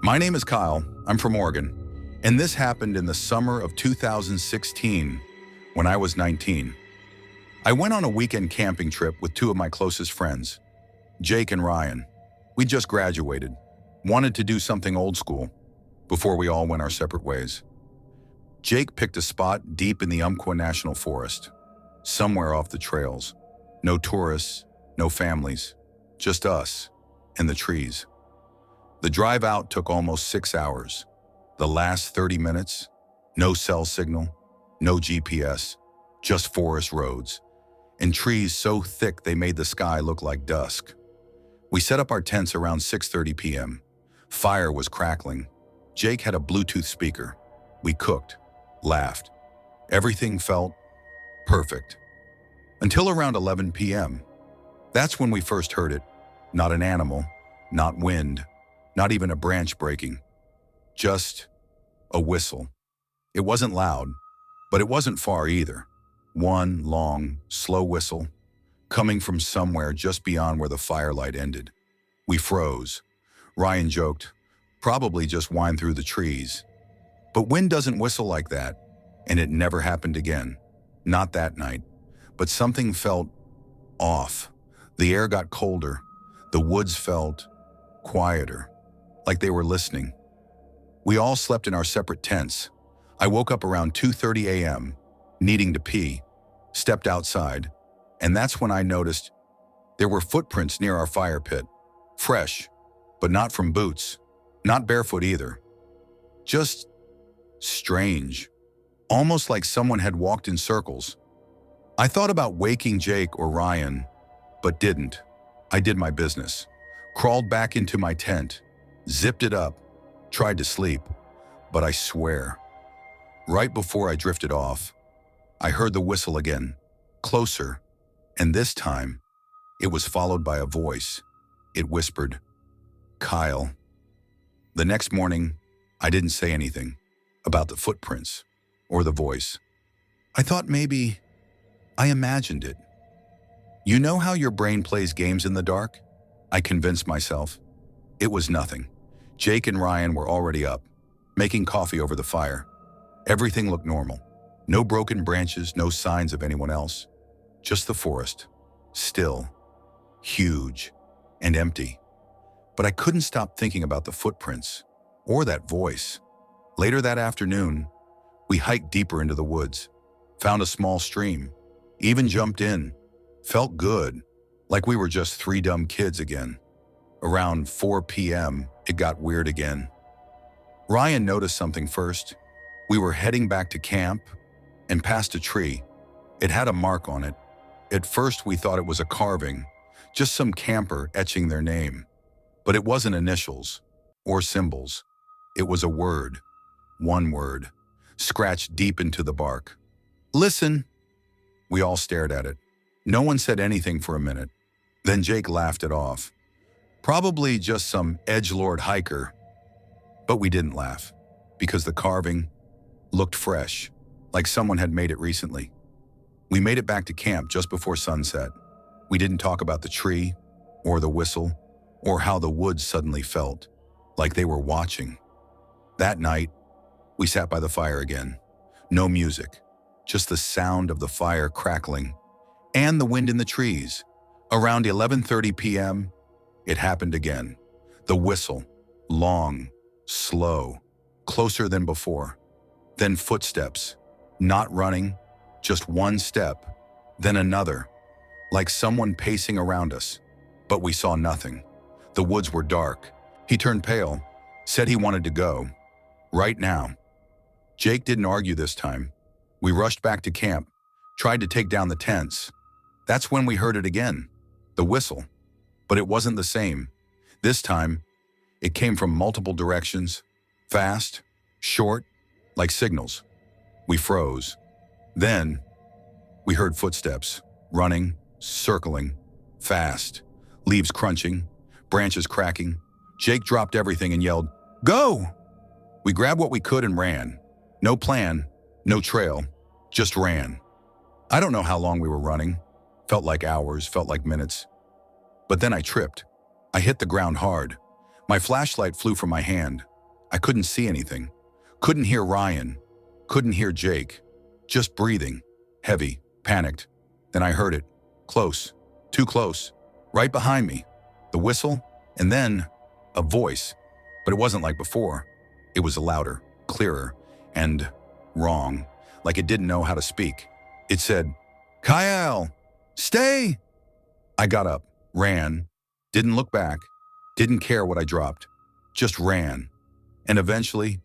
My name is Kyle. I'm from Oregon. And this happened in the summer of 2016 when I was 19. I went on a weekend camping trip with two of my closest friends, Jake and Ryan. We just graduated, wanted to do something old school before we all went our separate ways. Jake picked a spot deep in the Umpqua National Forest, somewhere off the trails. No tourists, no families, just us and the trees. The drive out took almost 6 hours. The last 30 minutes, no cell signal, no GPS, just forest roads, and trees so thick they made the sky look like dusk. We set up our tents around 6:30 p.m. Fire was crackling. Jake had a Bluetooth speaker. We cooked, laughed. Everything felt perfect. Until around 11 p.m. That's when we first heard it. Not an animal, not wind, not even a branch breaking. Just a whistle. It wasn't loud, but it wasn't far either. One long, slow whistle, coming from somewhere just beyond where the firelight ended. We froze. Ryan joked, probably just whined through the trees. But wind doesn't whistle like that, and it never happened again. Not that night, but something felt off. The air got colder. The woods felt quieter, like they were listening. We all slept in our separate tents. I woke up around 2:30 a.m., needing to pee, stepped outside, and that's when I noticed there were footprints near our fire pit. Fresh, but not from boots, not barefoot either. Just strange, almost like someone had walked in circles. I thought about waking Jake or Ryan, but didn't. I did my business, crawled back into my tent, zipped it up, tried to sleep, but I swear, right before I drifted off, I heard the whistle again, closer, and this time, it was followed by a voice. It whispered, "Kyle." The next morning, I didn't say anything about the footprints or the voice. I thought maybe I imagined it. You know how your brain plays games in the dark? I convinced myself. It was nothing. Jake and Ryan were already up, making coffee over the fire. Everything looked normal. No broken branches, no signs of anyone else. Just the forest, still, huge, and empty. But I couldn't stop thinking about the footprints, or that voice. Later that afternoon, we hiked deeper into the woods, found a small stream, even jumped in. Felt good, like we were just three dumb kids again. Around 4 p.m., it got weird again. Ryan noticed something first. We were heading back to camp and past a tree. It had a mark on it. At first, we thought it was a carving, just some camper etching their name. But it wasn't initials or symbols. It was a word, one word, scratched deep into the bark. "Listen." We all stared at it. No one said anything for a minute. Then Jake laughed it off. Probably just some edgelord hiker. But we didn't laugh, because the carving looked fresh, like someone had made it recently. We made it back to camp just before sunset. We didn't talk about the tree, or the whistle, or how the woods suddenly felt, like they were watching. That night, we sat by the fire again. No music, just the sound of the fire crackling, and the wind in the trees. Around 11:30 p.m., it happened again. The whistle, long, slow, closer than before. Then footsteps, not running, just one step, then another, like someone pacing around us. But we saw nothing. The woods were dark. He turned pale, said he wanted to go. Right now. Jake didn't argue this time. We rushed back to camp, tried to take down the tents. That's when we heard it again, the whistle. But it wasn't the same. This time, it came from multiple directions, fast, short, like signals. We froze. Then, we heard footsteps, running, circling, fast, leaves crunching, branches cracking. Jake dropped everything and yelled, "Go!" We grabbed what we could and ran. No plan, no trail, just ran. I don't know how long we were running. Felt like hours, felt like minutes. But then I tripped. I hit the ground hard. My flashlight flew from my hand. I couldn't see anything. Couldn't hear Ryan. Couldn't hear Jake. Just breathing. Heavy. Panicked. Then I heard it. Close. Too close. Right behind me. The whistle. And then a voice. But it wasn't like before. It was louder, clearer, and wrong. Like it didn't know how to speak. It said, "Kyle, stay!" I got up, ran, didn't look back, didn't care what I dropped, just ran. And eventually,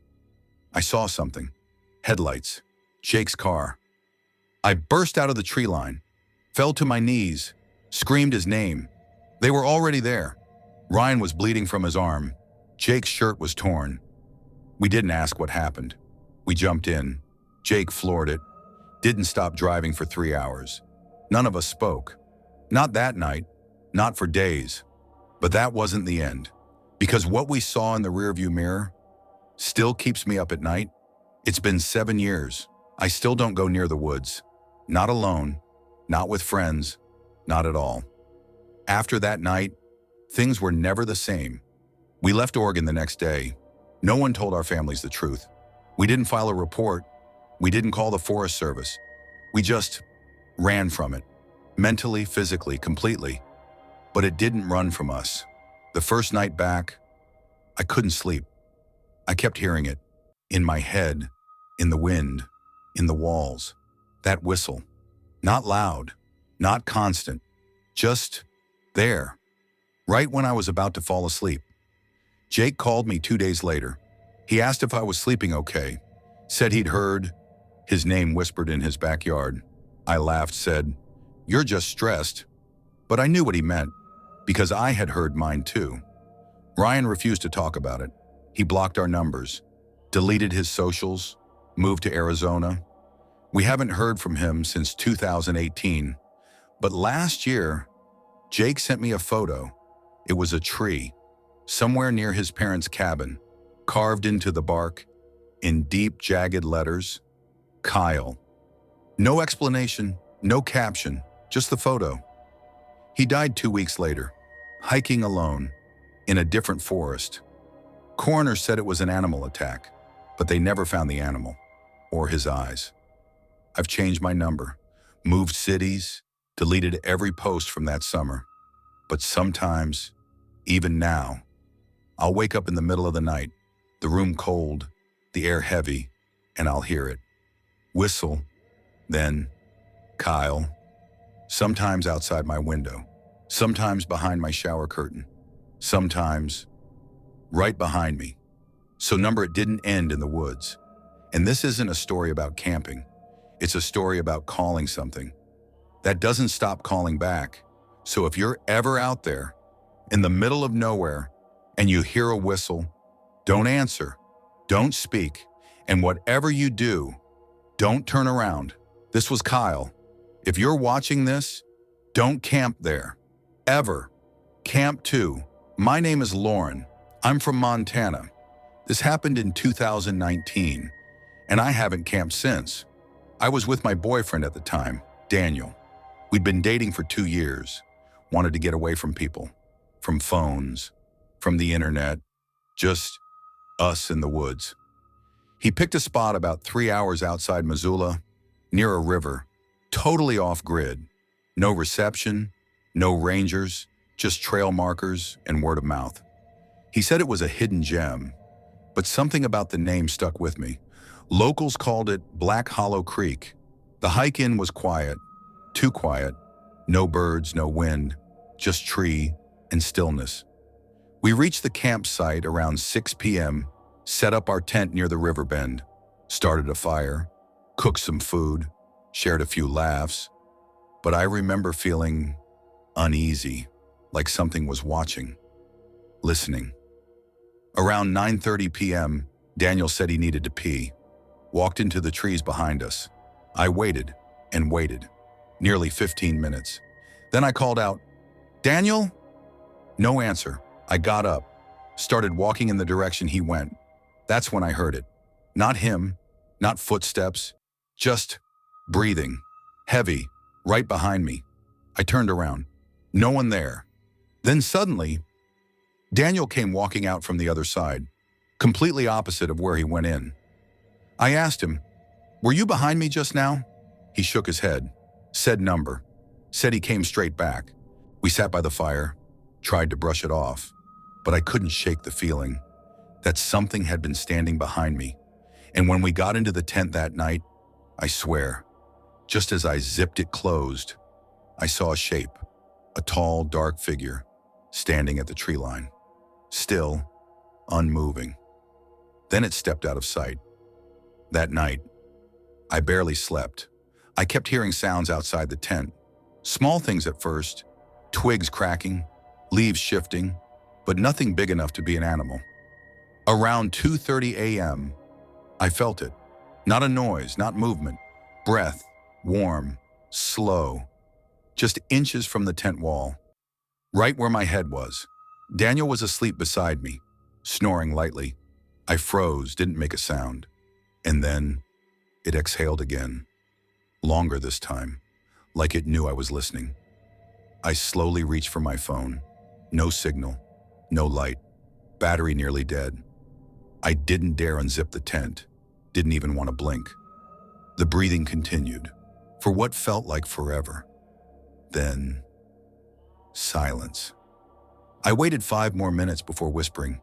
I saw something. Headlights. Jake's car. I burst out of the tree line, fell to my knees, screamed his name. They were already there. Ryan was bleeding from his arm. Jake's shirt was torn. We didn't ask what happened. We jumped in. Jake floored it. Didn't stop driving for 3 hours. None of us spoke. Not that night. Not for days. But that wasn't the end. Because what we saw in the rearview mirror still keeps me up at night. It's been 7 years. I still don't go near the woods. Not alone. Not with friends. Not at all. After that night, things were never the same. We left Oregon the next day. No one told our families the truth. We didn't file a report. We didn't call the Forest Service. We just ran from it. Mentally, physically, completely. But it didn't run from us. The first night back, I couldn't sleep. I kept hearing it. In my head, in the wind, in the walls. That whistle. Not loud, not constant. Just there. Right when I was about to fall asleep. Jake called me 2 days later. He asked if I was sleeping okay. Said he'd heard his name whispered in his backyard. I laughed, said, "You're just stressed." But I knew what he meant, because I had heard mine too. Ryan refused to talk about it. He blocked our numbers, deleted his socials, moved to Arizona. We haven't heard from him since 2018. But last year, Jake sent me a photo. It was a tree, somewhere near his parents' cabin, carved into the bark, in deep, jagged letters, Kyle. No explanation, no caption, just the photo. He died 2 weeks later, hiking alone, in a different forest. Coroner said it was an animal attack, but they never found the animal, or his eyes. I've changed my number, moved cities, deleted every post from that summer. But sometimes, even now, I'll wake up in the middle of the night, the room cold, the air heavy, and I'll hear it. Whistle, then, Kyle. Sometimes outside my window, sometimes behind my shower curtain, sometimes right behind me. So number, it didn't end in the woods. And this isn't a story about camping. It's a story about calling something. That doesn't stop calling back. So if you're ever out there, in the middle of nowhere, and you hear a whistle, don't answer, don't speak, and whatever you do, don't turn around. This was Kyle. If you're watching this, don't camp there. Ever. Camp 2. My name is Lauren. I'm from Montana. This happened in 2019, and I haven't camped since. I was with my boyfriend at the time, Daniel. We'd been dating for 2 years, wanted to get away from people, from phones, from the internet, just us in the woods. He picked a spot about 3 hours outside Missoula, near a river, totally off-grid. No reception, no rangers, just trail markers and word of mouth. He said it was a hidden gem, but something about the name stuck with me. Locals called it Black Hollow Creek. The hike-in was quiet, too quiet. No birds, no wind, just tree and stillness. We reached the campsite around 6 p.m., set up our tent near the river bend, started a fire, cooked some food, shared a few laughs. But I remember feeling uneasy, like something was watching, listening. Around 9:30 p.m., Daniel said he needed to pee, walked into the trees behind us. I waited and waited, nearly 15 minutes. Then I called out, "Daniel?" No answer. I got up, started walking in the direction he went. That's when I heard it. Not him, not footsteps, just breathing, heavy, right behind me. I turned around. No one there. Then suddenly, Daniel came walking out from the other side, completely opposite of where he went in. I asked him, "Were you behind me just now?" He shook his head, said number, said he came straight back. We sat by the fire, tried to brush it off, but I couldn't shake the feeling that something had been standing behind me. And when we got into the tent that night, I swear, just as I zipped it closed, I saw a shape, a tall, dark figure, standing at the tree line, still, unmoving. Then it stepped out of sight. That night, I barely slept. I kept hearing sounds outside the tent. Small things at first, twigs cracking, leaves shifting, but nothing big enough to be an animal. Around 2:30 a.m., I felt it. Not a noise, not movement. Breath, warm, slow, just inches from the tent wall. Right where my head was. Daniel was asleep beside me, snoring lightly. I froze, didn't make a sound. And then it exhaled again. Longer this time, like it knew I was listening. I slowly reached for my phone. No signal, no light, battery nearly dead. I didn't dare unzip the tent, didn't even want to blink. The breathing continued, for what felt like forever. Then, silence. I waited 5 more minutes before whispering,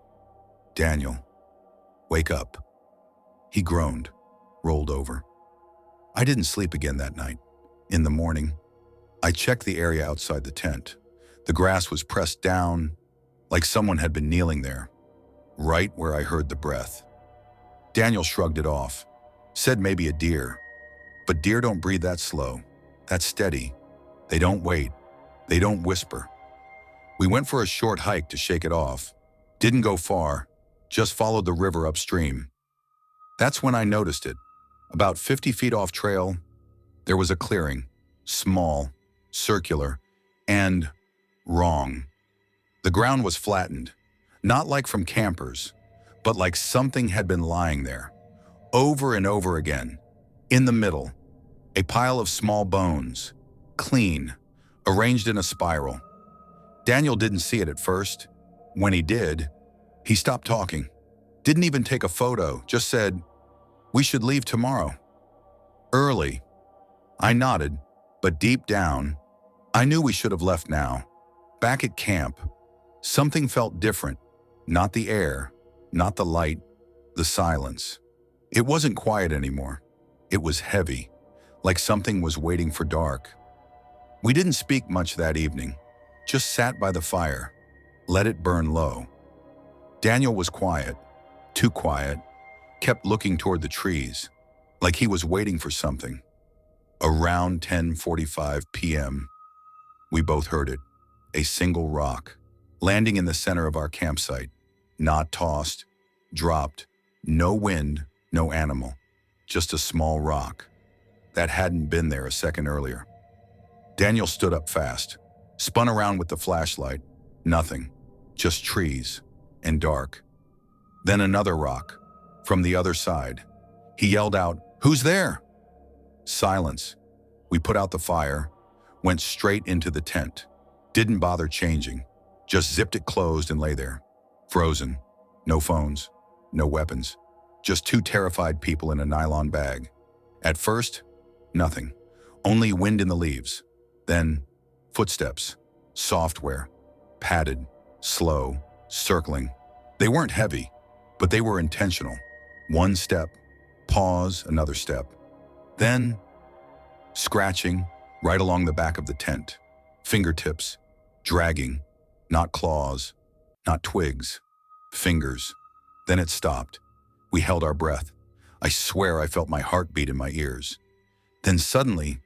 "Daniel, wake up." He groaned, rolled over. I didn't sleep again that night. In the morning, I checked the area outside the tent. The grass was pressed down, like someone had been kneeling there, right where I heard the breath. Daniel shrugged it off, said maybe a deer. But deer don't breathe that slow, that steady. They don't wait, they don't whisper. We went for a short hike to shake it off. Didn't go far, just followed the river upstream. That's when I noticed it. About 50 feet off trail, there was a clearing, small, circular, and wrong. The ground was flattened, not like from campers, but like something had been lying there, over and over again. In the middle, a pile of small bones, clean, arranged in a spiral. Daniel didn't see it at first. When he did, he stopped talking. Didn't even take a photo, just said, "We should leave tomorrow." Early. I nodded, but deep down, I knew we should have left now. Back at camp, something felt different. Not the air, not the light, the silence. It wasn't quiet anymore. It was heavy, like something was waiting for dark. We didn't speak much that evening, just sat by the fire, let it burn low. Daniel was quiet, too quiet, kept looking toward the trees, like he was waiting for something. Around 10:45 p.m., we both heard it, a single rock, landing in the center of our campsite, not tossed, dropped, no wind, no animal, just a small rock that hadn't been there a second earlier. Daniel stood up fast, spun around with the flashlight, nothing, just trees and dark. Then another rock, from the other side. He yelled out, "Who's there?" Silence. We put out the fire, went straight into the tent. Didn't bother changing, just zipped it closed and lay there, frozen. No phones, no weapons, just 2 terrified people in a nylon bag. At first, nothing, only wind in the leaves. Then, footsteps, software, padded, slow, circling. They weren't heavy, but they were intentional. 1 step, pause, another step. Then, scratching right along the back of the tent. Fingertips, dragging, not claws, not twigs, fingers. Then it stopped. We held our breath. I swear I felt my heartbeat in my ears. Then suddenly,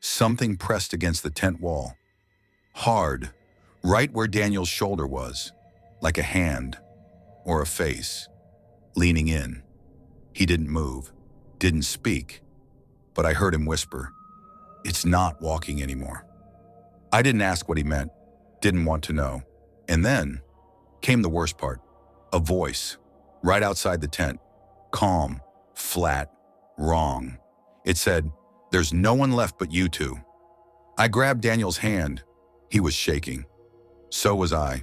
something pressed against the tent wall. Hard, right where Daniel's shoulder was, like a hand or a face, leaning in. He didn't move, didn't speak, but I heard him whisper, "It's not walking anymore." I didn't ask what he meant, didn't want to know. And then came the worst part, a voice, right outside the tent, calm, flat, wrong. It said, "There's no one left but you two." I grabbed Daniel's hand. He was shaking. So was I.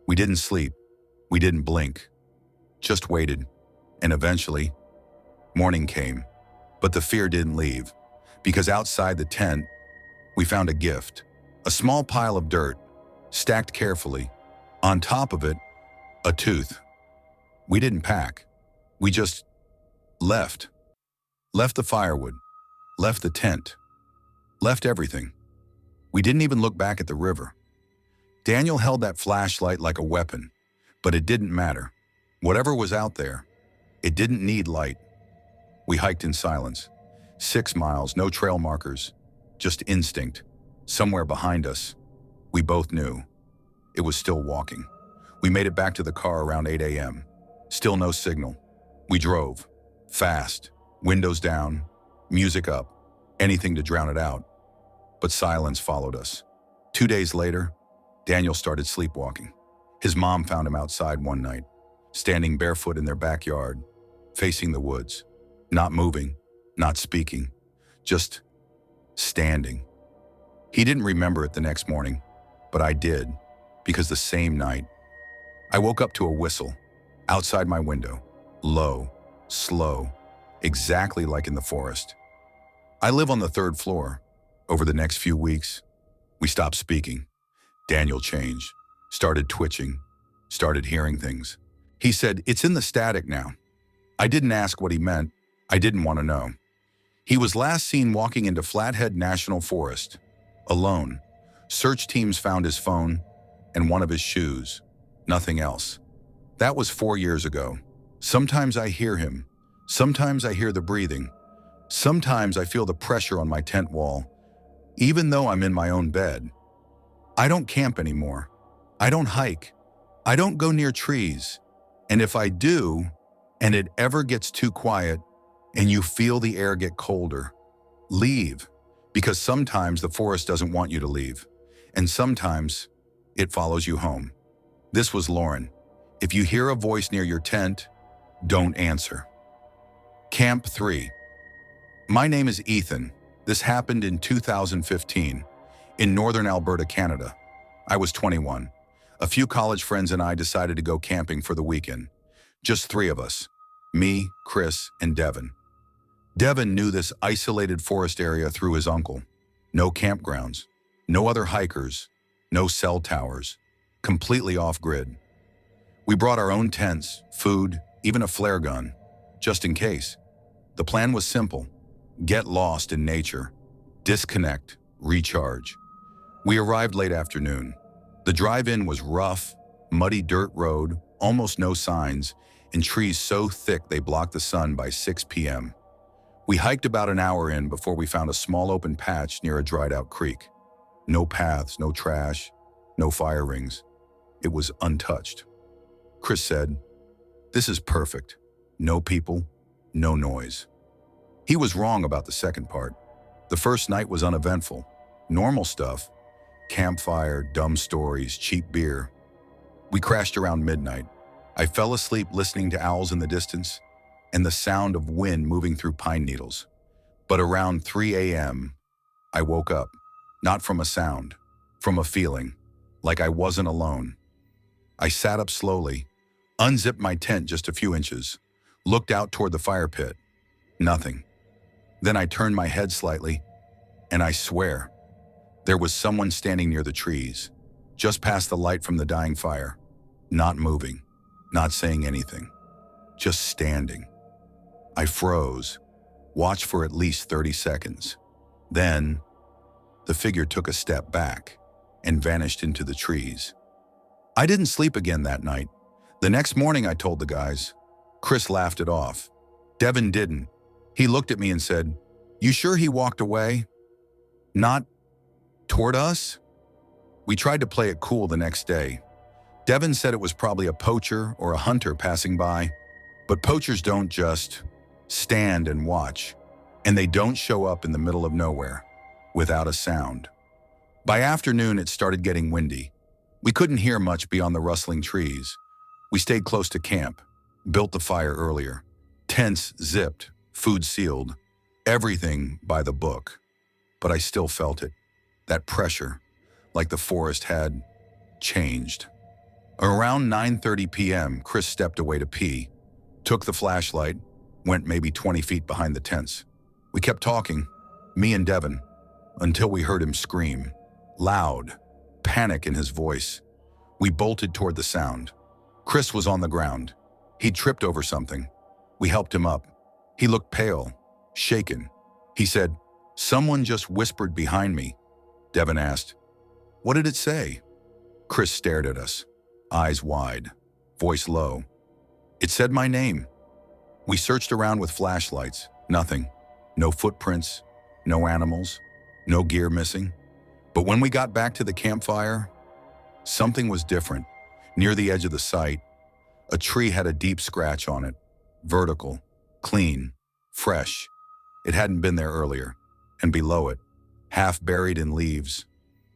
We didn't sleep. We didn't blink. Just waited. And eventually, morning came. But the fear didn't leave. Because outside the tent, we found a gift. A small pile of dirt, stacked carefully. On top of it, a tooth. We didn't pack. We just left. Left the firewood. Left the tent. Left everything. We didn't even look back at the river. Daniel held that flashlight like a weapon, but it didn't matter. Whatever was out there, it didn't need light. We hiked in silence. 6 miles, no trail markers, just instinct. Somewhere behind us, we both knew. It was still walking. We made it back to the car around 8 a.m. Still no signal. We drove. Fast. Windows down. Music up. Anything to drown it out. But silence followed us. 2 days later, Daniel started sleepwalking. His mom found him outside one night, standing barefoot in their backyard, facing the woods. Not moving, not speaking, just standing. He didn't remember it the next morning, but I did, because the same night, I woke up to a whistle outside my window, low, slow, exactly like in the forest. I live on the 3rd floor. Over the next few weeks, we stopped speaking. Daniel changed, started twitching, started hearing things. He said, "It's in the static now." I didn't ask what he meant. I didn't want to know. He was last seen walking into Flathead National Forest, alone. Search teams found his phone and one of his shoes. Nothing else. That was 4 years ago. Sometimes I hear him. Sometimes I hear the breathing. Sometimes I feel the pressure on my tent wall, even though I'm in my own bed. I don't camp anymore. I don't hike. I don't go near trees. And if I do, and it ever gets too quiet, and you feel the air get colder, leave. Because sometimes the forest doesn't want you to leave. And sometimes it follows you home. This was Lauren. If you hear a voice near your tent, don't answer. Camp 3. My name is Ethan. This happened in 2015 in northern Alberta, Canada. I was 21. A few college friends and I decided to go camping for the weekend. Just 3 of us, me, Chris, and Devin. Devin knew this isolated forest area through his uncle. No campgrounds, no other hikers, no cell towers, completely off-grid. We brought our own tents, food, even a flare gun, just in case. The plan was simple: get lost in nature, disconnect, recharge. We arrived late afternoon. The drive-in was rough, muddy dirt road, almost no signs, and trees so thick they blocked the sun by 6 p.m. We hiked about an hour in before we found a small open patch near a dried-out creek. No paths, no trash, no fire rings. It was untouched. Chris said, "This is perfect. No people, no noise." He was wrong about the second part. The first night was uneventful. Normal stuff. Campfire, dumb stories, cheap beer. We crashed around midnight. I fell asleep listening to owls in the distance and the sound of wind moving through pine needles. But around 3 a.m., I woke up, not from a sound, from a feeling, like I wasn't alone. I sat up slowly, unzipped my tent just a few inches, looked out toward the fire pit. Nothing. Then I turned my head slightly, and I swear, there was someone standing near the trees, just past the light from the dying fire, not moving, not saying anything, just standing. I froze, watched for at least 30 seconds. Then, the figure took a step back and vanished into the trees. I didn't sleep again that night. The next morning I told the guys. Chris laughed it off. Devin didn't. He looked at me and said, "You sure he walked away? Not toward us?" We tried to play it cool the next day. Devin said it was probably a poacher or a hunter passing by, but poachers don't just stand and watch, and they don't show up in the middle of nowhere without a sound. By afternoon, it started getting windy. We couldn't hear much beyond the rustling trees. We stayed close to camp, built the fire earlier. Tents zipped, food sealed, everything by the book. But I still felt it, that pressure, like the forest had changed. Around 9:30 p.m., Chris stepped away to pee, took the flashlight, went maybe 20 feet behind the tents. We kept talking, me and Devin, until we heard him scream. Loud, panic in his voice. We bolted toward the sound. Chris was on the ground. He'd tripped over something. We helped him up. He looked pale, shaken. He said, "Someone just whispered behind me." Devin asked, "What did it say?" Chris stared at us, eyes wide, voice low. "It said my name." We searched around with flashlights. Nothing. No footprints, no animals, no gear missing. But when we got back to the campfire, something was different. Near the edge of the site, a tree had a deep scratch on it, vertical, clean, fresh. It hadn't been there earlier. And below it, half buried in leaves,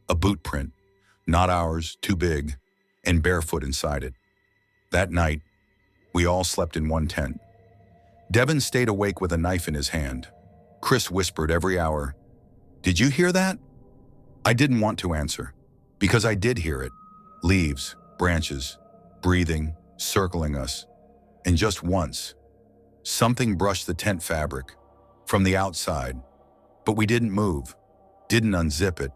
a boot print, not ours, too big, and barefoot inside it. That night, we all slept in one tent. Devin stayed awake with a knife in his hand. Chris whispered every hour, "Did you hear that?" I didn't want to answer, because I did hear it. Leaves, branches, breathing, circling us. And just once, something brushed the tent fabric from the outside. But we didn't move, didn't unzip it,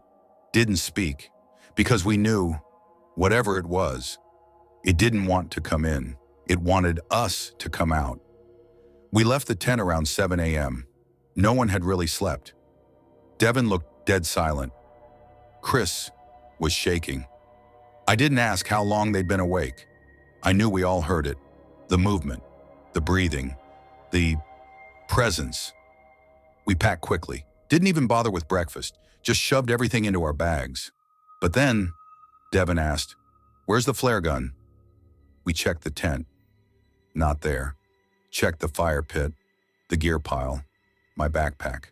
didn't speak, because we knew, whatever it was, it didn't want to come in. It wanted us to come out. We left the tent around 7 a.m. No one had really slept. Devin looked dead silent. Chris was shaking. I didn't ask how long they'd been awake. I knew we all heard it. The movement, the breathing, the presence. We packed quickly. Didn't even bother with breakfast. Just shoved everything into our bags. But then, Devin asked, "Where's the flare gun?" We checked the tent. Not there. Checked the fire pit, the gear pile, my backpack.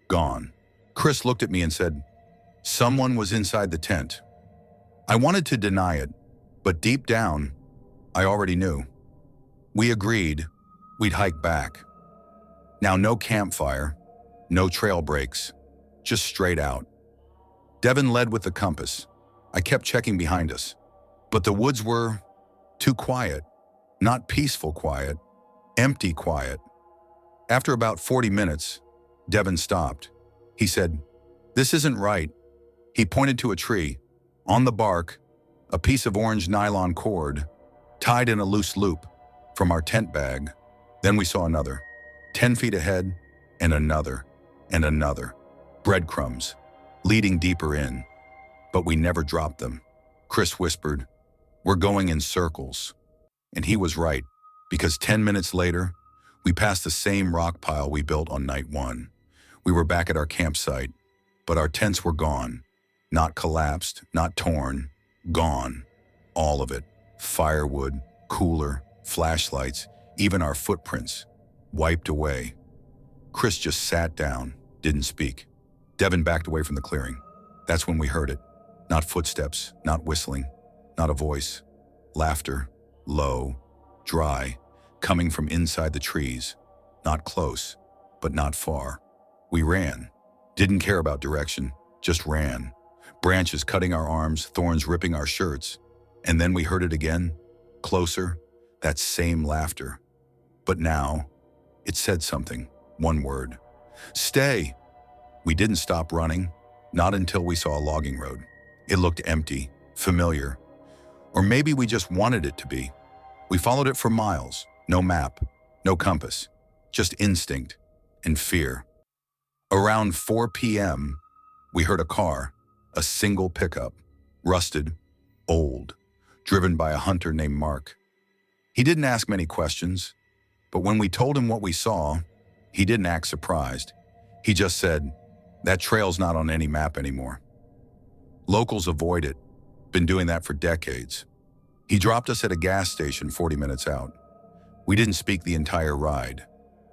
Gone. Chris looked at me and said, "Someone was inside the tent." I wanted to deny it, but deep down, I already knew. We agreed we'd hike back. Now no campfire, no trail breaks, just straight out. Devin led with the compass. I kept checking behind us, but the woods were too quiet. Not peaceful quiet, empty quiet. After about 40 minutes, Devin stopped. He said, "This isn't right." He pointed to a tree. On the bark, a piece of orange nylon cord, tied in a loose loop, from our tent bag. Then we saw another, 10 feet ahead, and another, and another. Breadcrumbs, leading deeper in. But we never dropped them. Chris whispered, "We're going in circles." And he was right, because 10 minutes later, we passed the same rock pile we built on night one. We were back at our campsite, but our tents were gone. Not collapsed, not torn, gone. All of it. Firewood, cooler, flashlights, even our footprints. Wiped away. Chris just sat down, didn't speak. Devin backed away from the clearing. That's when we heard it. Not footsteps, not whistling, not a voice. Laughter, low, dry, coming from inside the trees. Not close, but not far. We ran. Didn't care about direction, just ran. Branches cutting our arms, thorns ripping our shirts. And then we heard it again, closer, that same laughter. But now, it said something, one word. "Stay!" We didn't stop running, not until we saw a logging road. It looked empty, familiar. Or maybe we just wanted it to be. We followed it for miles, no map, no compass, just instinct and fear. Around 4 p.m., we heard a car, a single pickup, rusted, old, driven by a hunter named Mark. He didn't ask many questions, but when we told him what we saw, he didn't act surprised. He just said, "That trail's not on any map anymore." Locals avoid it, been doing that for decades. He dropped us at a gas station 40 minutes out. We didn't speak the entire ride.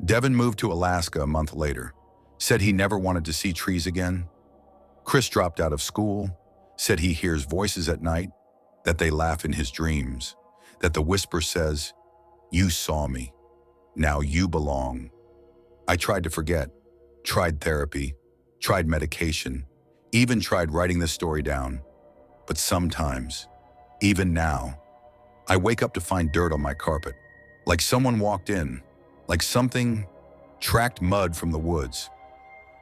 Devin moved to Alaska a month later, said he never wanted to see trees again. Chris dropped out of school, said he hears voices at night, that they laugh in his dreams, that the whisper says, "You saw me, now you belong." I tried to forget, tried therapy, tried medication, even tried writing this story down. But sometimes, even now, I wake up to find dirt on my carpet, like someone walked in, like something tracked mud from the woods.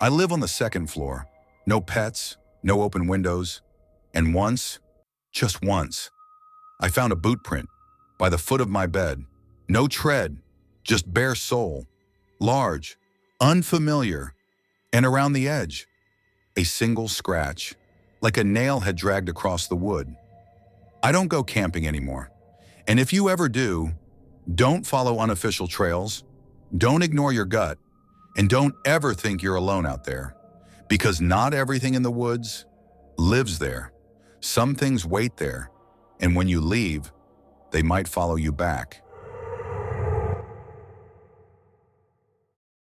I live on the second floor, no pets, no open windows, and once, just once, I found a boot print by the foot of my bed. No tread, just bare sole, large, unfamiliar, and around the edge, a single scratch, like a nail had dragged across the wood. I don't go camping anymore. And if you ever do, don't follow unofficial trails, don't ignore your gut, and don't ever think you're alone out there. Because not everything in the woods lives there. Some things wait there, and when you leave, they might follow you back.